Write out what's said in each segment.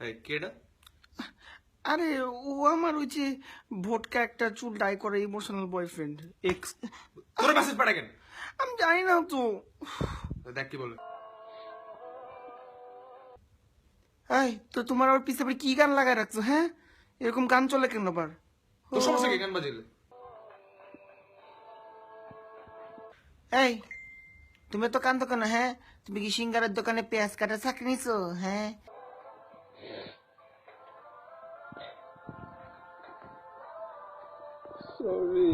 এই কেডা? আরে ও আমার ওই যে ভোটকা একটা চুল ডাই করে ইমোশনাল বয়ফ্রেন্ড এক্স। তোর মেসেজ পাঠা কেন? আমি জানি না তো। দেখ কি বলে। এই তো তোমার ওর পিছে আবার কি গান লাগায় রাখছো? হ্যাঁ, এরকম গান চলে কেন আবার? তোর সমস্যা কি গান বাজিলে? এই তুমি তো কান দোকানে, হ্যাঁ তুমি কি সিঙ্গারের দোকানে পেঁয়াজ কাটা চাকরি নিছো? হ্যাঁ সরি।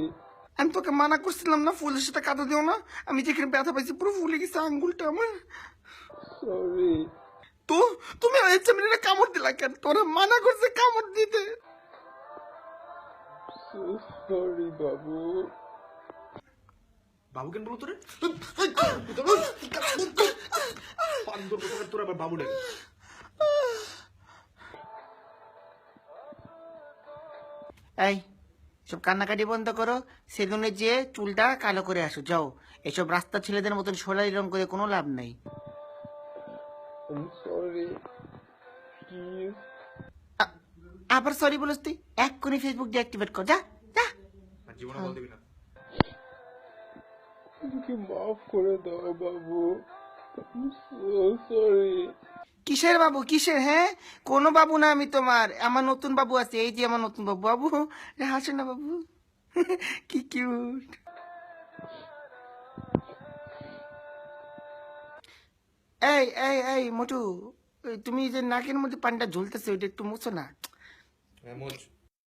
আমি তোকে মানা করছিলাম না ফুলের সাথে কাঁদা দিও না? আমি যেখানে ব্যথা পাইছি পুরো ফুলে গেছে আঙ্গুলটা আমার। সরি। তো তুমি চেমড়িটা কামড় দিলা কেন? তোরা মানা করছে কামড় দিতে। সরি বাবু। বাবু কেন বলো তোরে? পান্দর কথা তোর আবার বাবু ডাকে। এই সব কান্নাকাটি বন্ধ করো, সেলুনে যে চুলটা কালো করে আসো যাও। এসব রাস্তা ছেলেদের মতন সোনালি রং করে কোনো লাভ নাই। Sorry please. আবার সরি বলিস তুই? এক্ষুনি ফেসবুক ডিঅ্যাক্টিভেট কর, যা যা। আর জীবনে বল দিবি না। আমাকে মাফ করে দাও বাবু। সরি। কিসের বাবু কিসের? হ্যাঁ কোনো বাবু না আমি তোমার, আমার নতুন বাবু আছে, এই যে আমার নতুন বাবু। বাবু হাসে না বাবু, কি কিউট। এই এই এই মোটু, তুমি যে নাকের মধ্যে পানটা ঝুলতেছে ওইটা একটু মুছো না। হ্যাঁ মোচ।